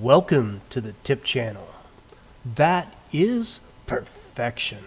Welcome to the tip channel. That is perfection.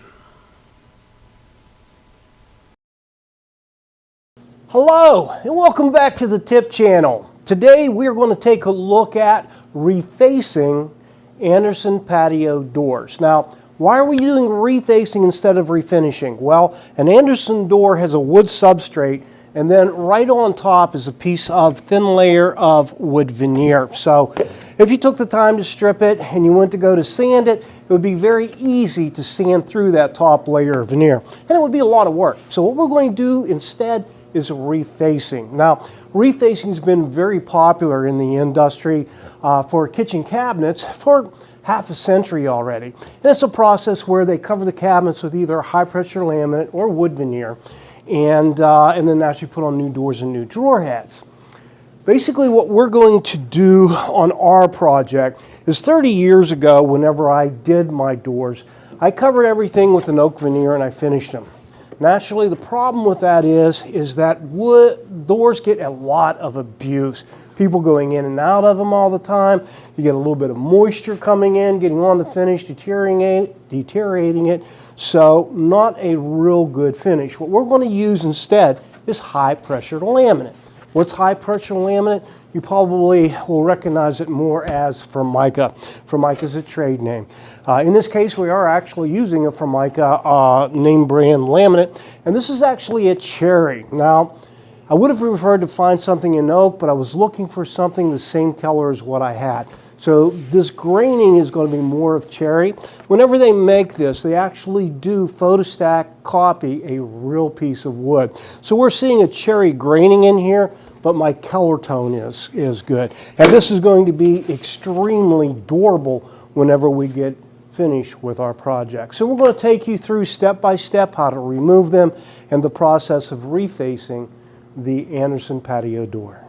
Hello and welcome back to the tip channel. Today we're going to take a look at refacing Anderson Patio Doors. Now, why are we doing refacing instead of refinishing? Well, an Anderson door has a wood substrate, and then right on top is a piece of thin layer of wood veneer. So if you took the time to strip it and you went to go to sand it, it would be very easy to sand through that top layer of veneer, and it would be a lot of work. So what we're going to do instead is refacing. Now, refacing has been very popular in the industry for kitchen cabinets for half a century already. And it's a process where they cover the cabinets with either high pressure laminate or wood veneer, and then actually put on new doors and new drawer heads. Basically what we're going to do on our project is 30 years ago, whenever I did my doors, I covered everything with an oak veneer and I finished them. Naturally, the problem with that is that wood doors get a lot of abuse. People going in and out of them all the time. You get a little bit of moisture coming in, getting on the finish, deteriorating it. So not a real good finish. What we're going to use instead is high pressure laminate. What's high pressure laminate? You probably will recognize it more as Formica. Formica is a trade name. In this case, we are actually using a Formica name brand laminate, and this is actually a cherry. Now, I would have preferred to find something in oak, but I was looking for something the same color as what I had. So this graining is going to be more of cherry. Whenever they make this, they actually do photostack copy a real piece of wood. So we're seeing a cherry graining in here, but my color tone is good. And this is going to be extremely durable whenever we get finished with our project. So we're going to take you through step by step how to remove them and the process of refacing the Anderson Patio door.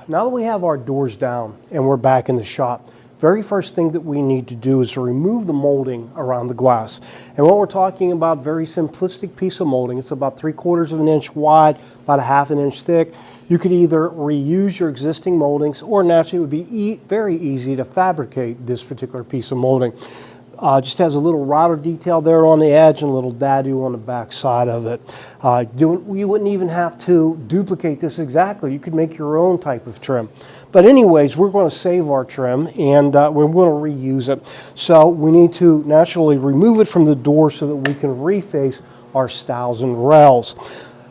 Now that we have our doors down and we're back in the shop, very first thing that we need to do is to remove the molding around the glass. And what we're talking about, very simplistic piece of molding. It's about 3/4 of an inch wide, about a 1/2 inch thick. You could either reuse your existing moldings, or naturally it would be very easy to fabricate this particular piece of molding. Just has a little router detail there on the edge and a little dadu on the back side of it. You wouldn't even have to duplicate this exactly. You could make your own type of trim. But anyways, we're going to save our trim and we're going to reuse it. So we need to naturally remove it from the door so that we can reface our stiles and rails.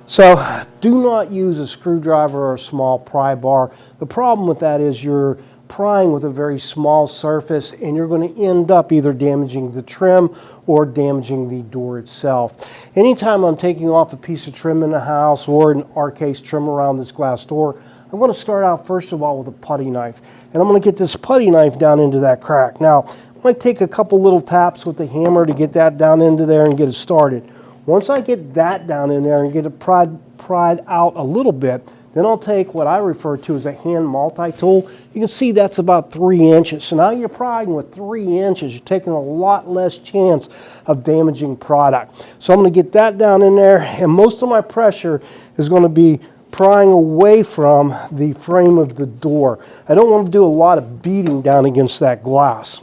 So do not use a screwdriver or a small pry bar. The problem with that is you're prying with a very small surface and you're going to end up either damaging the trim or damaging the door itself. Anytime I'm taking off a piece of trim in the house, or in our case trim around this glass door, I'm going to start out first of all with a putty knife, and I'm going to get this putty knife down into that crack. Now I might take a couple little taps with the hammer to get that down into there and get it started. Once I get that down in there and get it pried out a little bit, then I'll take what I refer to as a hand multi-tool. You can see that's about 3 inches. So now you're prying with 3 inches. You're taking a lot less chance of damaging product. So I'm going to get that down in there, and most of my pressure is going to be prying away from the frame of the door. I don't want to do a lot of beating down against that glass.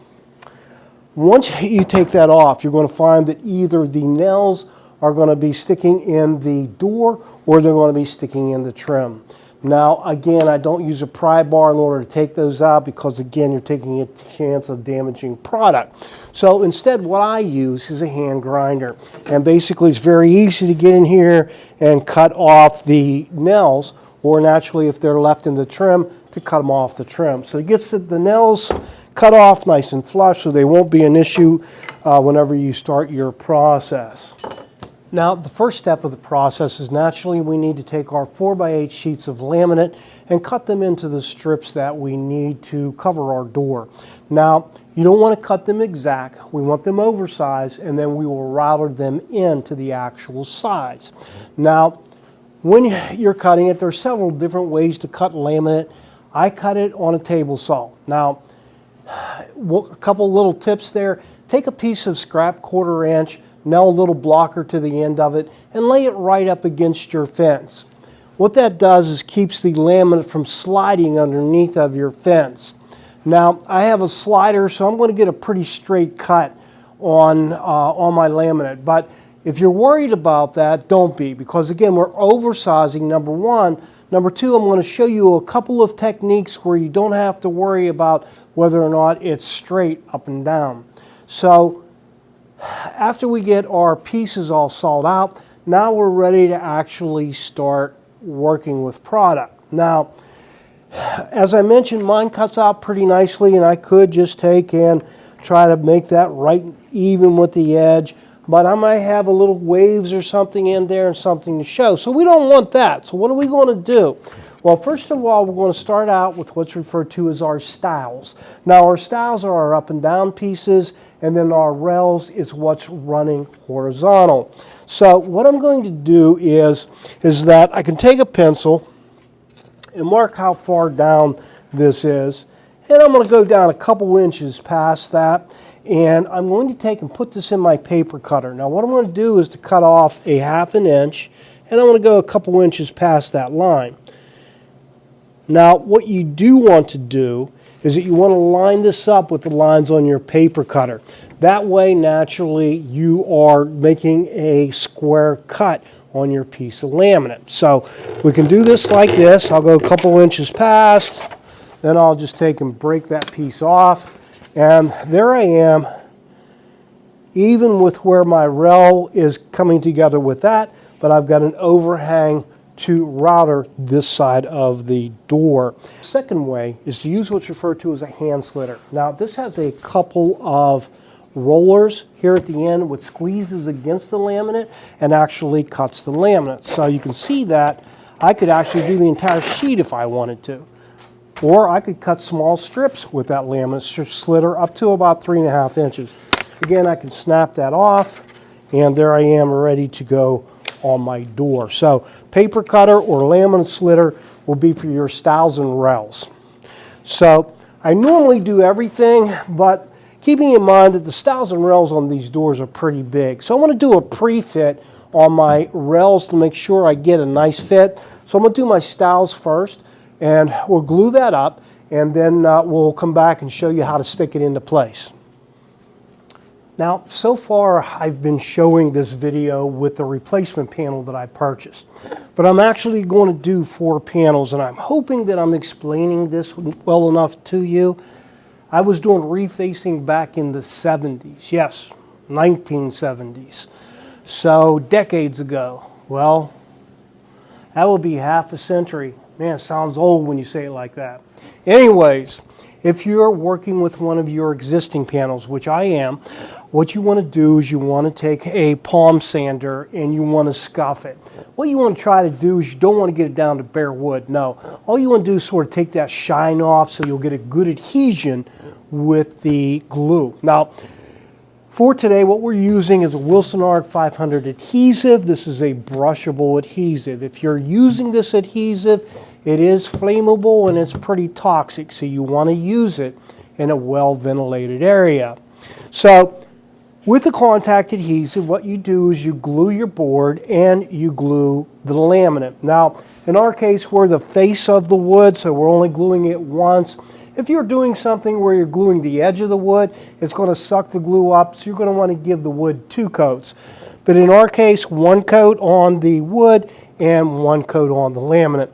Once you take that off, you're going to find that either the nails are going to be sticking in the door or they're going to be sticking in the trim. Now again, I don't use a pry bar in order to take those out because again, you're taking a chance of damaging product. So instead what I use is a hand grinder, and basically it's very easy to get in here and cut off the nails, or naturally if they're left in the trim, to cut them off the trim. So it gets the nails cut off nice and flush so they won't be an issue whenever you start your process. Now, the first step of the process is naturally we need to take our 4x8 sheets of laminate and cut them into the strips that we need to cover our door. Now, you don't want to cut them exact. We want them oversized, and then we will router them into the actual size. Now, when you're cutting it, there are several different ways to cut laminate. I cut it on a table saw. Now, a couple little tips there. Take a piece of scrap 1/4 inch, nail a little blocker to the end of it, and lay it right up against your fence. What that does is keeps the laminate from sliding underneath of your fence. Now, I have a slider, so I'm going to get a pretty straight cut on my laminate. But if you're worried about that, don't be, because again, we're oversizing, number one. Number two, I'm going to show you a couple of techniques where you don't have to worry about whether or not it's straight up and down. So after we get our pieces all sawed out, now we're ready to actually start working with product. Now, as I mentioned, mine cuts out pretty nicely, and I could just take and try to make that right even with the edge, but I might have a little waves or something in there and something to show. So we don't want that. So what are we going to do? Well, first of all, we're going to start out with what's referred to as our stiles. Now, our stiles are our up and down pieces, and then our rails is what's running horizontal. So what I'm going to do is that I can take a pencil and mark how far down this is, and I'm going to go down a couple inches past that, and I'm going to take and put this in my paper cutter. Now what I'm going to do is to cut off a 1/2 inch, and I'm going to go a couple inches past that line. Now what you do want to do is that you want to line this up with the lines on your paper cutter. That way, naturally, you are making a square cut on your piece of laminate. So we can do this like this. I'll go a couple inches past, then I'll just take and break that piece off. And there I am, even with where my rail is coming together with that, but I've got an overhang to router this side of the door. Second way is to use what's referred to as a hand slitter. Now this has a couple of rollers here at the end which squeezes against the laminate and actually cuts the laminate. So you can see that I could actually do the entire sheet if I wanted to. Or I could cut small strips with that laminate slitter up to about 3.5 inches. Again, I can snap that off, and there I am ready to go on my door. So paper cutter or laminate slitter will be for your stiles and rails. So I normally do everything, but keeping in mind that the stiles and rails on these doors are pretty big. So I'm going to do a pre-fit on my rails to make sure I get a nice fit. So I'm going to do my stiles first, and we'll glue that up, and then we'll come back and show you how to stick it into place. Now, so far I've been showing this video with the replacement panel that I purchased, but I'm actually going to do 4 panels, and I'm hoping that I'm explaining this well enough to you. I was doing refacing back in the 70s, yes, 1970s, so decades ago. Well, that will be half a century. Man, it sounds old when you say it like that. Anyways, if you're working with one of your existing panels, which I am, what you want to do is you want to take a palm sander and you want to scuff it. What you want to try to do is you don't want to get it down to bare wood. No, all you want to do is sort of take that shine off so you'll get a good adhesion with the glue. Now, for today, what we're using is a Wilson Art 500 adhesive. This is a brushable adhesive. If you're using this adhesive, it is flammable and it's pretty toxic, so you want to use it in a well-ventilated area. So, with the contact adhesive, what you do is you glue your board and you glue the laminate. Now, in our case, we're the face of the wood, so we're only gluing it once. If you're doing something where you're gluing the edge of the wood, it's going to suck the glue up, so you're going to want to give the wood 2 coats. But in our case, 1 coat on the wood and 1 coat on the laminate.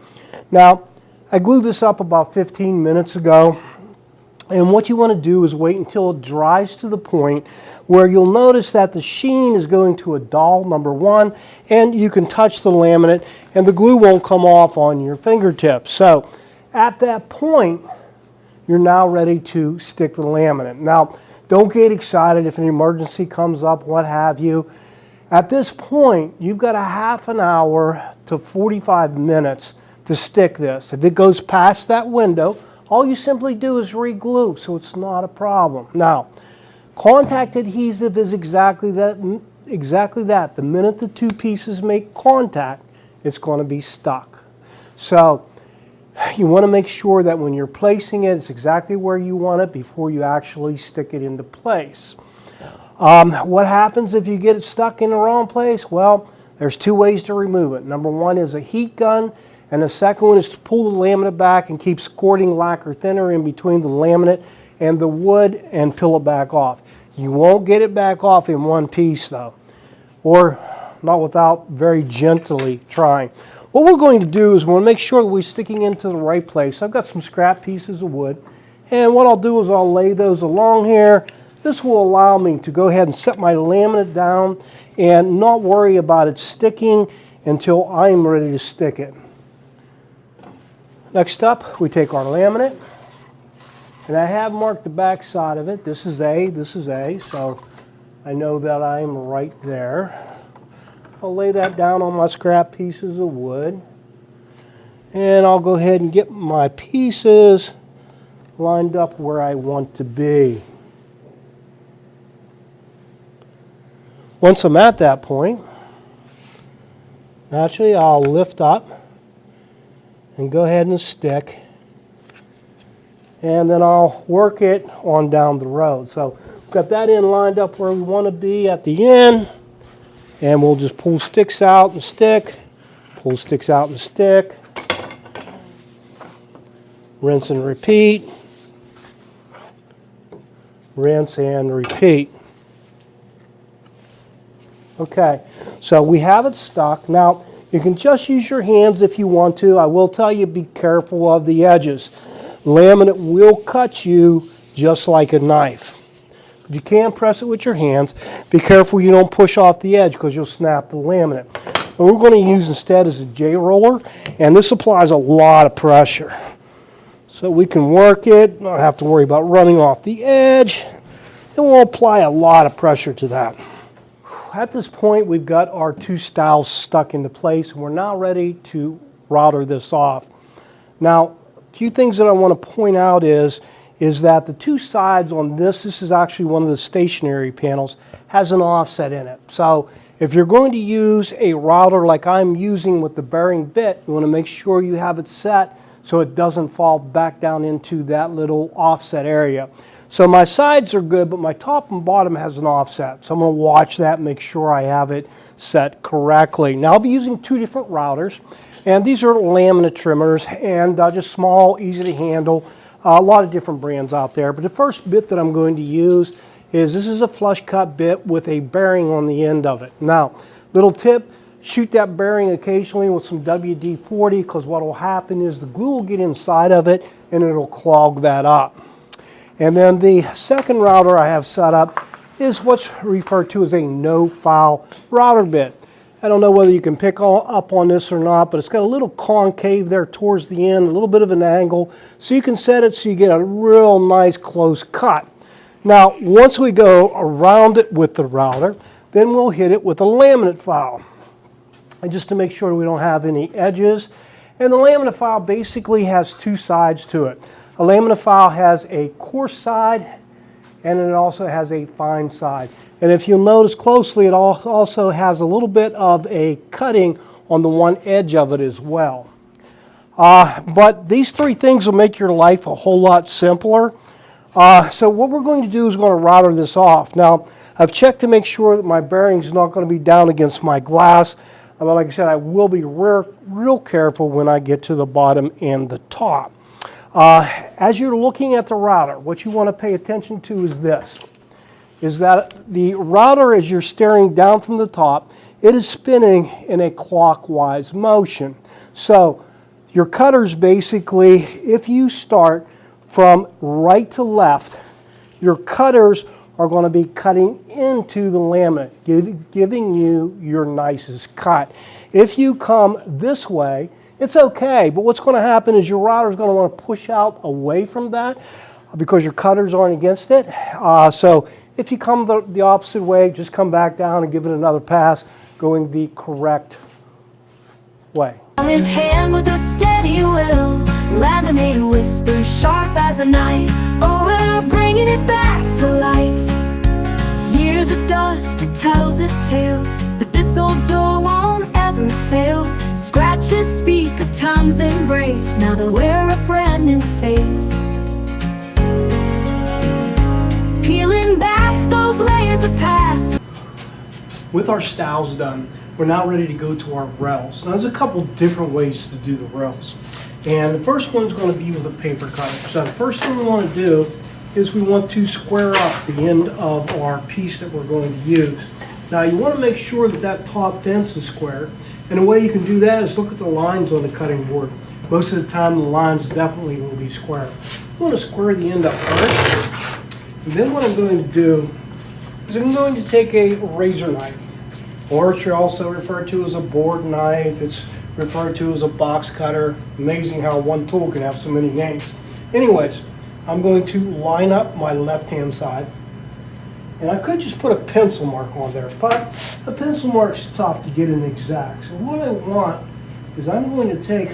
Now, I glued this up about 15 minutes ago, and what you want to do is wait until it dries to the point where you'll notice that the sheen is going to a dull, number 1, and you can touch the laminate and the glue won't come off on your fingertips. So, at that point, you're now ready to stick the laminate. Now, don't get excited if an emergency comes up, what have you. At this point, you've got a half an hour to 45 minutes to stick this. If it goes past that window, all you simply do is re-glue, so it's not a problem. Now, contact adhesive is exactly that. The minute the 2 pieces make contact, it's going to be stuck. So, you want to make sure that when you're placing it, it's exactly where you want it before you actually stick it into place. What happens if you get it stuck in the wrong place? Well, there's 2 ways to remove it. Number 1 is a heat gun, And the second one is to pull the laminate back and keep squirting lacquer thinner in between the laminate and the wood and peel it back off. You won't get it back off in one piece though, or not without very gently trying. What we're going to do is we're going to make sure that we're sticking into the right place. I've got some scrap pieces of wood, and what I'll do is I'll lay those along here. This will allow me to go ahead and set my laminate down and not worry about it sticking until I'm ready to stick it. Next up, we take our laminate, and I have marked the back side of it. This is A, so I know that I'm right there. I'll lay that down on my scrap pieces of wood, and I'll go ahead and get my pieces lined up where I want to be. Once I'm at that point, naturally I'll lift up and go ahead and stick, and then I'll work it on down the road. So we've got that in lined up where we want to be at the end. And we'll just pull sticks out and stick, pull sticks out and stick, rinse and repeat, rinse and repeat. Okay, so we have it stuck. Now, you can just use your hands if you want to. I will tell you, be careful of the edges. Laminate will cut you just like a knife. You can press it with your hands. Be careful you don't push off the edge because you'll snap the laminate. What we're going to use instead is a J-roller, and this applies a lot of pressure. So we can work it, not have to worry about running off the edge, and we'll apply a lot of pressure to that. At this point, we've got our two stiles stuck into place, and we're now ready to router this off. Now, a few things that I want to point out is that the two sides on this is actually one of the stationary panels, has an offset in it. So if you're going to use a router like I'm using with the bearing bit, you want to make sure you have it set so it doesn't fall back down into that little offset area. So my sides are good, but my top and bottom has an offset. So I'm going to watch that and make sure I have it set correctly. Now I'll be using two different routers, and these are laminate trimmers, and just small, easy to handle. A lot of different brands out there, but the first bit that I'm going to use is this is a flush cut bit with a bearing on the end of it. Now, little tip, shoot that bearing occasionally with some WD-40 because what will happen is the glue will get inside of it and it'll clog that up. And then the second router I have set up is what's referred to as a no-file router bit. I don't know whether you can pick up on this or not, but it's got a little concave there towards the end, a little bit of an angle, so you can set it so you get a real nice close cut. Now, once we go around it with the router, then we'll hit it with a laminate file. And just to make sure we don't have any edges. And the laminate file basically has two sides to it. A laminate file has a coarse side, and it also has a fine side. And if you'll notice closely, it also has a little bit of a cutting on the one edge of it as well. But these three things will make your life a whole lot simpler. So what we're going to do is we're going to router this off. Now, I've checked to make sure that my bearing's not going to be down against my glass. But like I said, I will be real careful when I get to the bottom and the top. As you're looking at the router, what you want to pay attention to is this. Is that the router, as you're staring down from the top, it is spinning in a clockwise motion. So your cutters basically, if you start from right to left, your cutters are going to be cutting into the laminate, giving you your nicest cut. If you come this way, it's okay, but what's going to happen is your router is going to want to push out away from that because your cutters aren't against it. So if you come the opposite way, just come back down and give it another pass, going the correct way. In hand with a steady will, laminate whisper sharp as a knife. Oh, we're bringing it back to life. Years of dust, it tells a tale, but this old door won't ever fail. Scratches speak of time's embrace, now they'll wear a brand new face. Peeling back those layers of past. With our stiles done, we're now ready to go to our rails. Now there's a couple different ways to do the rails. And the first one's going to be with a paper cutter. So the first thing we want to do is we want to square up the end of our piece that we're going to use. Now you want to make sure that that top fence is square. And the way you can do that is look at the lines on the cutting board. Most of the time the lines definitely will be square. I want to square the end up first. And then what I'm going to do is I'm going to take a razor knife, or it's also referred to as a board knife. It's referred to as a box cutter. Amazing how one tool can have so many names. Anyways, I'm going to line up my left-hand side. And I could just put a pencil mark on there, but a pencil mark's tough to get an exact. So what I want is I'm going to take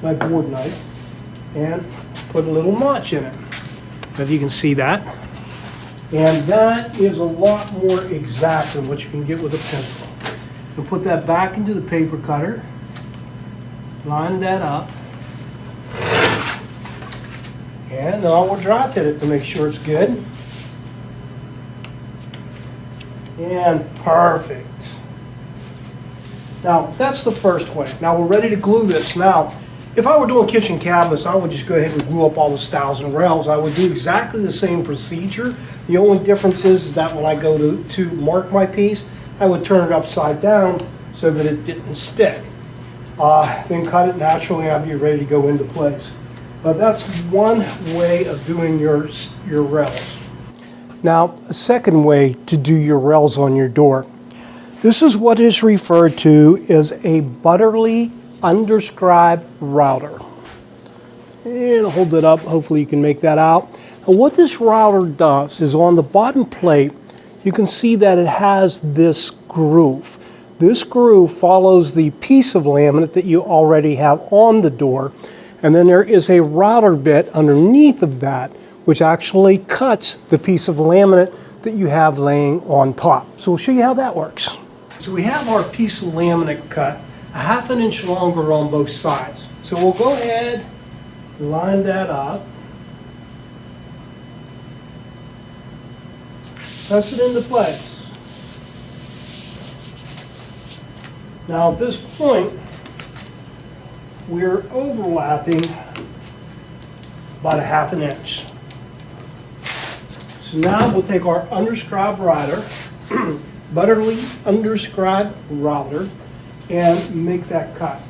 my board knife and put a little notch in it. If you can see that. And that is a lot more exact than what you can get with a pencil. We'll put that back into the paper cutter, line that up, and now we'll drop it to make sure it's good. And perfect. Now that's the first way. Now we're ready to glue this. Now, if I were doing kitchen cabinets, I would just go ahead and glue up all the stiles and rails. I would do exactly the same procedure. The only difference is that when I go to mark my piece, I would turn it upside down so that it didn't stick. Then cut it naturally and I'd be ready to go into place. But that's one way of doing your rails. Now, a second way to do your rails on your door. This is what is referred to as a butterly underscribed router. And I'll hold it up, hopefully you can make that out. And what this router does is on the bottom plate, you can see that it has this groove. This groove follows the piece of laminate that you already have on the door. And then there is a router bit underneath of that, which actually cuts the piece of laminate that you have laying on top. So we'll show you how that works. So we have our piece of laminate cut a ½ an inch longer on both sides. So we'll go ahead, line that up, press it into place. Now at this point, we're overlapping about a ½ an inch. So now we'll take our underscribed router, butterly underscribed router, and make that cut.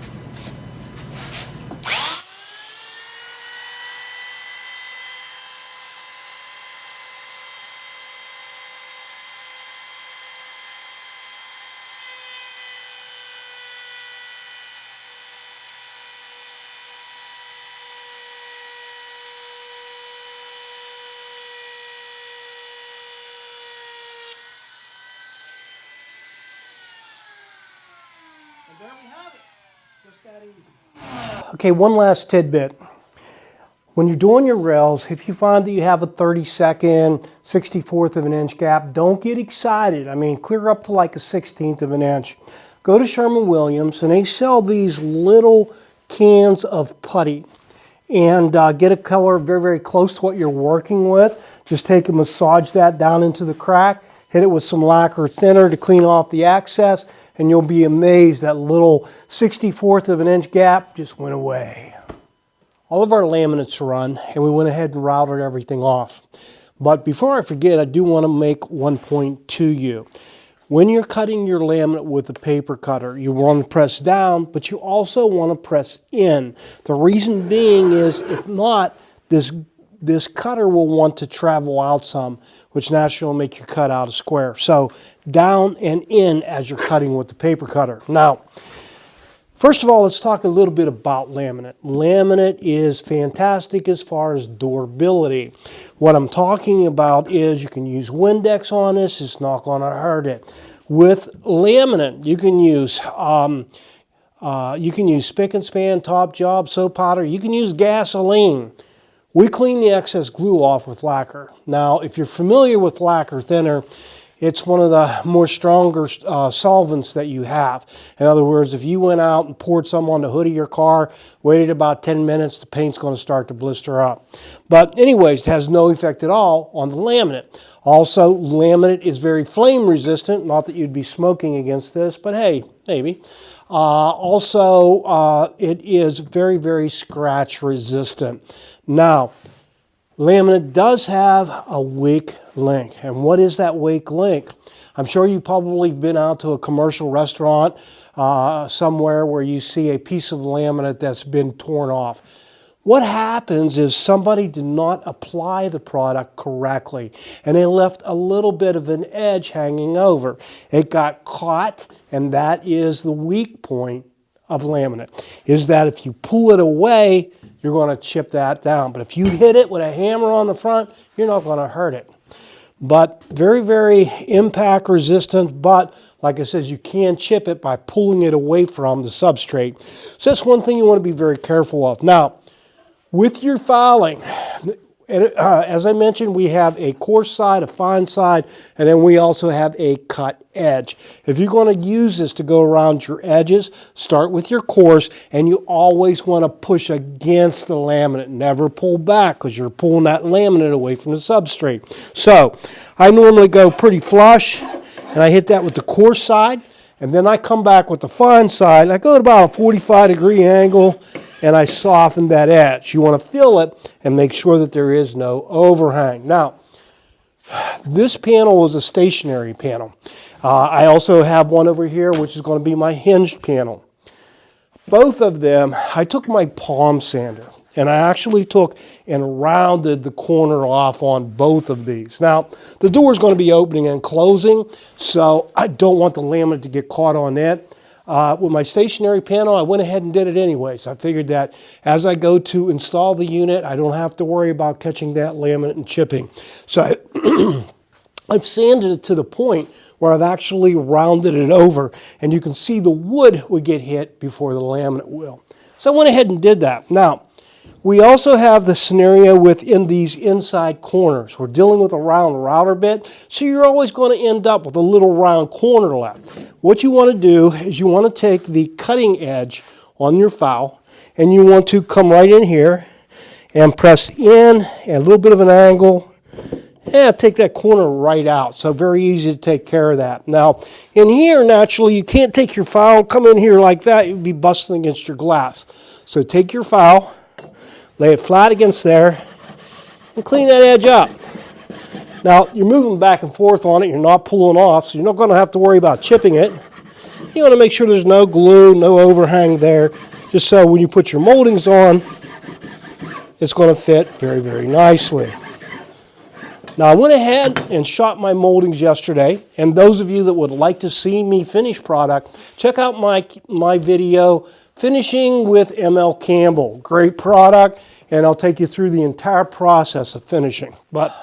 And there we have it. Just that easy. Okay, one last tidbit. When you're doing your rails, if you find that you have a 32nd, 64th of an inch gap, don't get excited. I mean, clear up to like a 16th of an inch. Go to Sherwin-Williams and they sell these little cans of putty. And get a color very, very close to what you're working with. Just take and massage that down into the crack. Hit it with some lacquer thinner to clean off the excess. And you'll be amazed that little 64th of an inch gap just went away. All of our laminates are run, and we went ahead and routed everything off. But before I forget, I do want to make one point to you. When you're cutting your laminate with a paper cutter, you want to press down, but you also want to press in. The reason being is, if not, this cutter will want to travel out some, which naturally will make your cut out a square. So down and in as you're cutting with the paper cutter. Now, first of all, let's talk a little bit about laminate. Laminate is fantastic as far as durability. What I'm talking about is you can use Windex on this. It's not going to hurt it. With laminate, you can use spick and span, top job, soap powder. You can use gasoline. We clean the excess glue off with lacquer. Now, if you're familiar with lacquer thinner, it's one of the more stronger solvents that you have. In other words, if you went out and poured some on the hood of your car, waited about 10 minutes, the paint's going to start to blister up. But anyways, it has no effect at all on the laminate. Also, laminate is very flame resistant. Not that you'd be smoking against this, but hey, maybe. It is very, very scratch resistant. Now, laminate does have a weak link. And what is that weak link? I'm sure you've probably been out to a commercial restaurant somewhere where you see a piece of laminate that's been torn off. What happens is somebody did not apply the product correctly and they left a little bit of an edge hanging over. It got caught, and that is the weak point of laminate, is that if you pull it away, you're going to chip that down. But if you hit it with a hammer on the front, you're not going to hurt it. But very, very impact resistant, but like I said, you can chip it by pulling it away from the substrate. So that's one thing you want to be very careful of. Now, with your filing, as I mentioned, we have a coarse side, a fine side, and then we also have a cut edge. If you're going to use this to go around your edges, start with your coarse, and you always want to push against the laminate. Never pull back, because you're pulling that laminate away from the substrate. So I normally go pretty flush, and I hit that with the coarse side, and then I come back with the fine side. I go at about a 45-degree angle, and I soften that edge. You want to feel it and make sure that there is no overhang. Now, this panel is a stationary panel. I also have one over here, which is going to be my hinged panel. Both of them, I took my palm sander, and I actually took and rounded the corner off on both of these. Now, the door is going to be opening and closing, so I don't want the laminate to get caught on it. With my stationary panel, I went ahead and did it anyways. I figured that as I go to install the unit, I don't have to worry about catching that laminate and chipping. So I've sanded it to the point where I've actually rounded it over, and you can see the wood would get hit before the laminate will. So I went ahead and did that. Now, we also have the scenario within these inside corners. We're dealing with a round router bit, so you're always going to end up with a little round corner left. What you want to do is you want to take the cutting edge on your file, and you want to come right in here and press in, and a little bit of an angle, and take that corner right out. So very easy to take care of that. Now, in here, naturally, you can't take your file, come in here like that, you'd be busting against your glass. So take your file, lay it flat against there, and clean that edge up. Now, you're moving back and forth on it. You're not pulling off, so you're not going to have to worry about chipping it. You want to make sure there's no glue, no overhang there, just so when you put your moldings on, it's going to fit very, very nicely. Now, I went ahead and shot my moldings yesterday, and those of you that would like to see me finish product, check out my video, Finishing with ML Campbell. Great product, and I'll take you through the entire process of finishing. But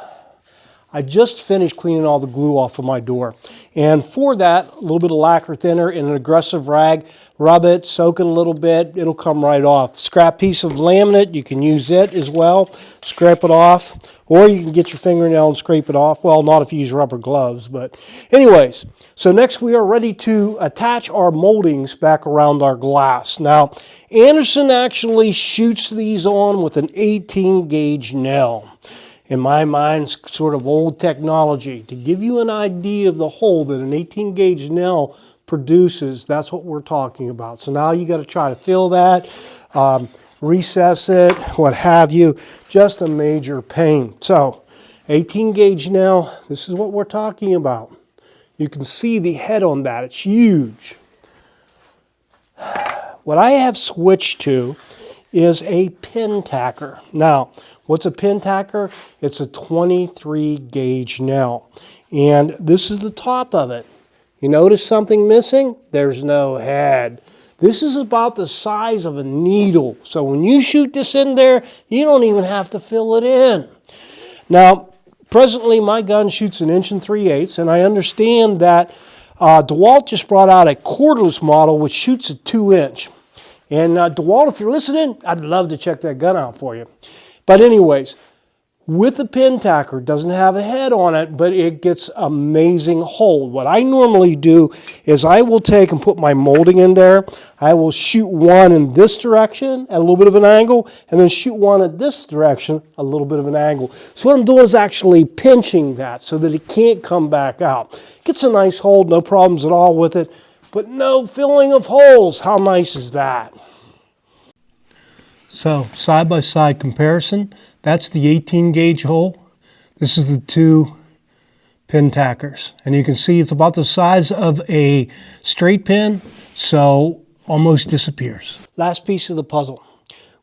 I just finished cleaning all the glue off of my door. And for that, a little bit of lacquer thinner in an aggressive rag, rub it, soak it a little bit, it'll come right off. Scrap piece of laminate, you can use it as well, scrape it off, or you can get your fingernail and scrape it off. Well, not if you use rubber gloves, but anyways. So next we are ready to attach our moldings back around our glass. Now, Anderson actually shoots these on with an 18 gauge nail. In my mind, sort of old technology. To give you an idea of the hole that an 18 gauge nail produces, that's what we're talking about. So now you got to try to fill that, recess it, what have you. Just a major pain. So 18 gauge nail, this is what we're talking about. You can see the head on that, it's huge. What I have switched to is a pin tacker. Now, what's a pin tacker? It's a 23 gauge nail. And this is the top of it. You notice something missing? There's no head. This is about the size of a needle. So when you shoot this in there, you don't even have to fill it in. Now, presently my gun shoots 1 3/8, and I understand that DeWalt just brought out a cordless model which shoots a 2-inch. And DeWalt, if you're listening, I'd love to check that gun out for you. But anyways, with a pin tacker. It doesn't have a head on it, but it gets amazing hold. What I normally do is I will take and put my molding in there. I will shoot one in this direction at a little bit of an angle, and then shoot one at this direction, a little bit of an angle. So what I'm doing is actually pinching that so that it can't come back out. Gets a nice hold, no problems at all with it, but no filling of holes. How nice is that? So side-by-side comparison, that's the 18 gauge hole. This is the 2 pin tackers. And you can see it's about the size of a straight pin, so almost disappears. Last piece of the puzzle.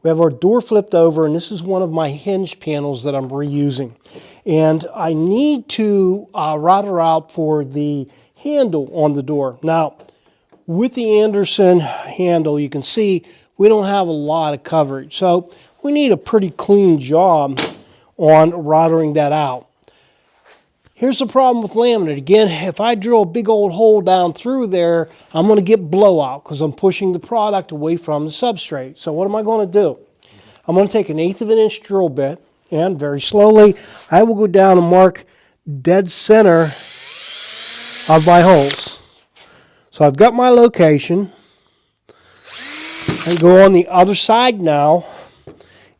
We have our door flipped over, and this is one of my hinge panels that I'm reusing. And I need to router out for the handle on the door. Now, with the Anderson handle, you can see we don't have a lot of coverage. So we need a pretty clean job on routering that out. Here's the problem with laminate. Again, if I drill a big old hole down through there, I'm going to get blowout because I'm pushing the product away from the substrate. So what am I going to do? I'm going to take 1/8 of an inch drill bit, and very slowly I will go down and mark dead center of my holes. So I've got my location. I go on the other side now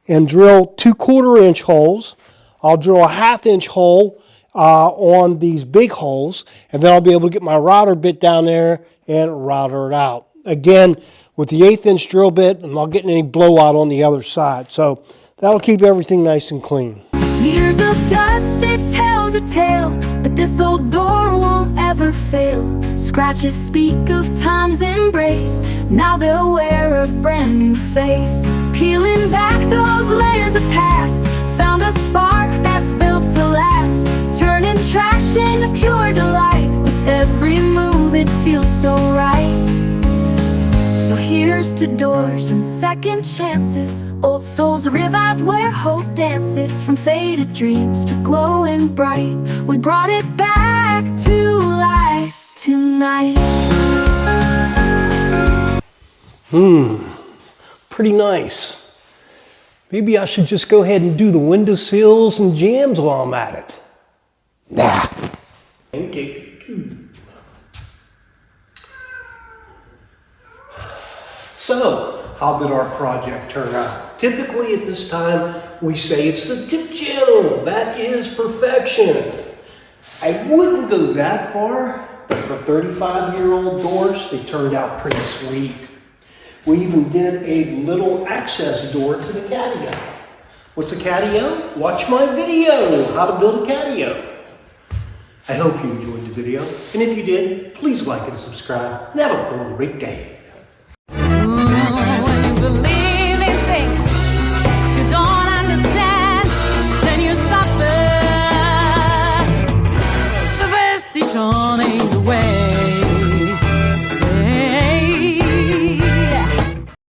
and drill 2/4 inch holes. I'll drill a 1/2 inch hole on these big holes, and then I'll be able to get my router bit down there and router it out. Again, with the 1/8 inch drill bit, I'm not getting any blowout on the other side. So that'll keep everything nice and clean. Years of dust, it tells a tale, but this old door won't ever fail. Scratches speak of time's embrace, now they'll wear a brand new face. Peeling back those layers of past, found a spark that's built to last, turning trash into pure delight. With every move it feels so right. So here's to doors and second chances, old souls revived where hope dances. From faded dreams to glowing bright, we brought it back to life tonight. Pretty nice. Maybe I should just go ahead and do the window sills and jambs while I'm at it. Nah. So, how did our project turn out? Typically at this time, we say it's the tip channel. That is perfection. I wouldn't go that far, but for 35-year-old doors, they turned out pretty sweet. We even did a little access door to the catio. What's a catio? Watch my video, how to build a catio. I hope you enjoyed the video, and if you did, please like and subscribe, and have a great day.